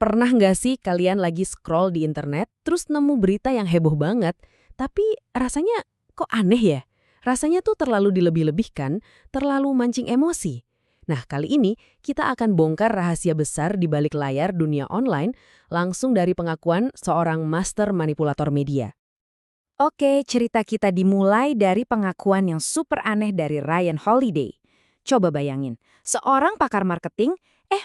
Pernah nggak sih kalian lagi scroll di internet, terus nemu berita yang heboh banget, tapi rasanya kok aneh ya? Rasanya tuh terlalu dilebih-lebihkan, terlalu mancing emosi. Nah, kali ini kita akan bongkar rahasia besar di balik layar dunia online langsung dari pengakuan seorang master manipulator media. Oke, cerita kita dimulai dari pengakuan yang super aneh dari Ryan Holiday. Coba bayangin, seorang pakar marketing,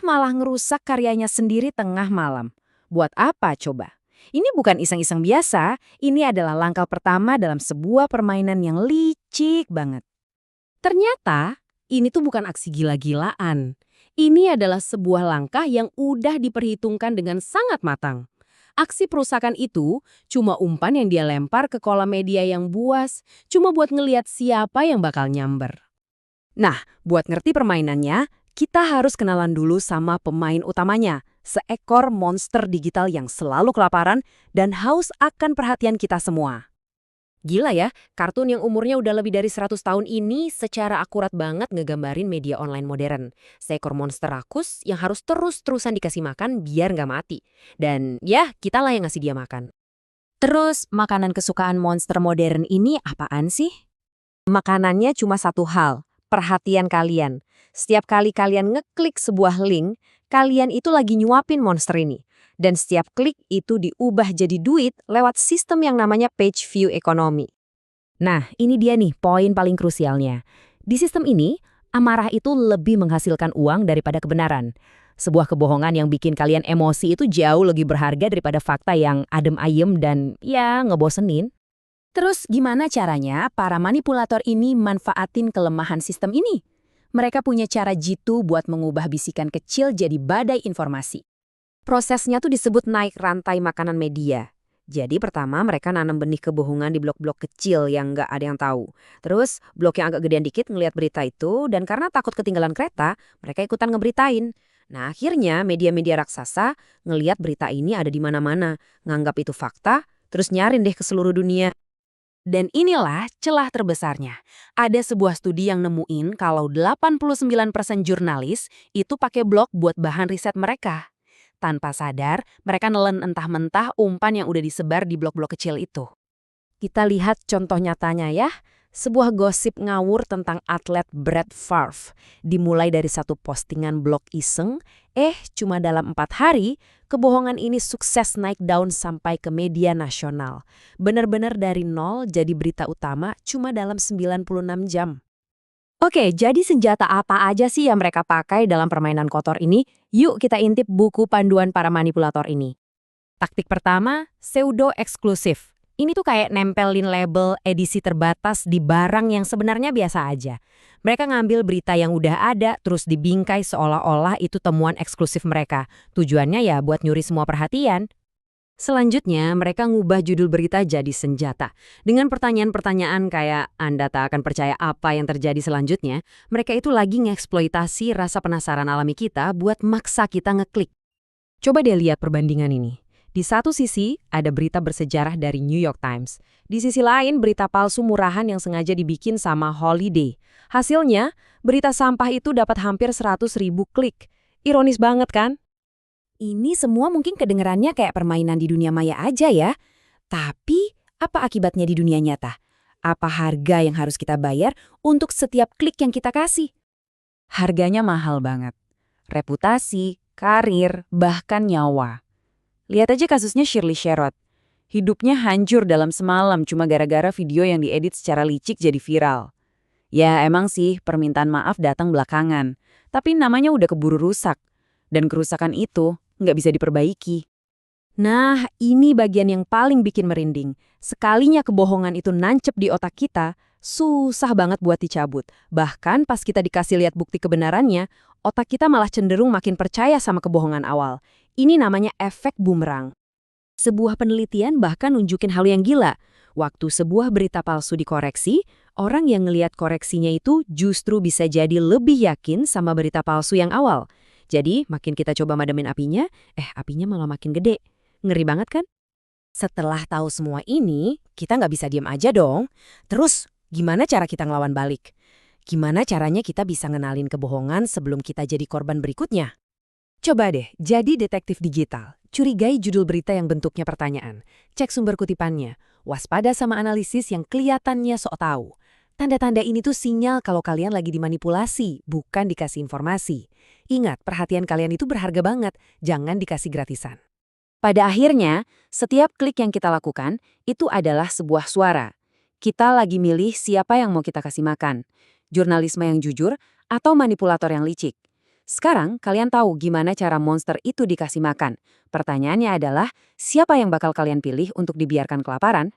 malah ngerusak karyanya sendiri tengah malam. Buat apa coba? Ini bukan iseng-iseng biasa, ini adalah langkah pertama dalam sebuah permainan yang licik banget. Ternyata, ini tuh bukan aksi gila-gilaan. Ini adalah sebuah langkah yang udah diperhitungkan dengan sangat matang. Aksi perusakan itu cuma umpan yang dia lempar ke kolam media yang buas, cuma buat ngeliat siapa yang bakal nyamber. Nah, buat ngerti permainannya, kita harus kenalan dulu sama pemain utamanya, seekor monster digital yang selalu kelaparan dan haus akan perhatian kita semua. Gila ya, kartun yang umurnya udah lebih dari 100 tahun ini secara akurat banget ngegambarin media online modern. Seekor monster rakus yang harus terus-terusan dikasih makan biar nggak mati. Dan ya, kitalah yang ngasih dia makan. Terus, makanan kesukaan monster modern ini apaan sih? Makanannya cuma satu hal, perhatian kalian. Setiap kali kalian ngeklik sebuah link, kalian itu lagi nyuapin monster ini. Dan setiap klik itu diubah jadi duit lewat sistem yang namanya page view economy. Nah, ini dia nih poin paling krusialnya. Di sistem ini, amarah itu lebih menghasilkan uang daripada kebenaran. Sebuah kebohongan yang bikin kalian emosi itu jauh lebih berharga daripada fakta yang adem ayem dan ya ngebosenin. Terus gimana caranya para manipulator ini manfaatin kelemahan sistem ini? Mereka punya cara jitu buat mengubah bisikan kecil jadi badai informasi. Prosesnya tuh disebut naik rantai makanan media. Jadi pertama mereka nanam benih kebohongan di blok-blok kecil yang nggak ada yang tahu. Terus blok yang agak gedean dikit ngelihat berita itu dan karena takut ketinggalan kereta, mereka ikutan ngeberitain. Nah akhirnya media-media raksasa ngelihat berita ini ada di mana-mana, nganggap itu fakta, terus nyarin deh ke seluruh dunia. Dan inilah celah terbesarnya. Ada sebuah studi yang nemuin kalau 89% jurnalis itu pakai blog buat bahan riset mereka. Tanpa sadar, mereka nelen entah-mentah umpan yang udah disebar di blok-blok kecil itu. Kita lihat contoh nyatanya ya, sebuah gosip ngawur tentang atlet Brett Favre. Dimulai dari satu postingan blog iseng, cuma dalam 4 hari, kebohongan ini sukses naik daun sampai ke media nasional. Benar-benar dari nol jadi berita utama cuma dalam 96 jam. Oke, jadi senjata apa aja sih yang mereka pakai dalam permainan kotor ini? Yuk kita intip buku panduan para manipulator ini. Taktik pertama, pseudo eksklusif. Ini tuh kayak nempelin label edisi terbatas di barang yang sebenarnya biasa aja. Mereka ngambil berita yang udah ada, terus dibingkai seolah-olah itu temuan eksklusif mereka. Tujuannya ya buat nyuri semua perhatian. Selanjutnya, mereka ngubah judul berita jadi senjata. Dengan pertanyaan-pertanyaan kayak, Anda tak akan percaya apa yang terjadi selanjutnya, mereka itu lagi ngeksploitasi rasa penasaran alami kita buat maksa kita ngeklik. Coba deh lihat perbandingan ini. Di satu sisi, ada berita bersejarah dari New York Times. Di sisi lain, berita palsu murahan yang sengaja dibikin sama Holiday. Hasilnya, berita sampah itu dapat hampir 100.000 klik. Ironis banget kan? Ini semua mungkin kedengerannya kayak permainan di dunia maya aja ya. Tapi, apa akibatnya di dunia nyata? Apa harga yang harus kita bayar untuk setiap klik yang kita kasih? Harganya mahal banget. Reputasi, karir, bahkan nyawa. Lihat aja kasusnya Shirley Sherrod. Hidupnya hancur dalam semalam cuma gara-gara video yang diedit secara licik jadi viral. Ya emang sih permintaan maaf datang belakangan. Tapi namanya udah keburu rusak. Dan kerusakan itu nggak bisa diperbaiki. Nah, ini bagian yang paling bikin merinding. Sekalinya kebohongan itu nancep di otak kita, susah banget buat dicabut. Bahkan pas kita dikasih lihat bukti kebenarannya, otak kita malah cenderung makin percaya sama kebohongan awal. Ini namanya efek bumerang. Sebuah penelitian bahkan nunjukin hal yang gila. Waktu sebuah berita palsu dikoreksi, orang yang ngelihat koreksinya itu justru bisa jadi lebih yakin sama berita palsu yang awal. Jadi, makin kita coba mademin apinya, apinya malah makin gede. Ngeri banget kan? Setelah tahu semua ini, kita nggak bisa diam aja dong. Terus, gimana cara kita ngelawan balik? Gimana caranya kita bisa ngenalin kebohongan sebelum kita jadi korban berikutnya? Coba deh, jadi detektif digital. Curigai judul berita yang bentuknya pertanyaan. Cek sumber kutipannya. Waspada sama analisis yang kelihatannya sok tahu. Tanda-tanda ini tuh sinyal kalau kalian lagi dimanipulasi, bukan dikasih informasi. Ingat, perhatian kalian itu berharga banget. Jangan dikasih gratisan. Pada akhirnya, setiap klik yang kita lakukan itu adalah sebuah suara. Kita lagi milih siapa yang mau kita kasih makan. Jurnalisme yang jujur atau manipulator yang licik. Sekarang kalian tahu gimana cara monster itu dikasih makan. Pertanyaannya adalah, siapa yang bakal kalian pilih untuk dibiarkan kelaparan?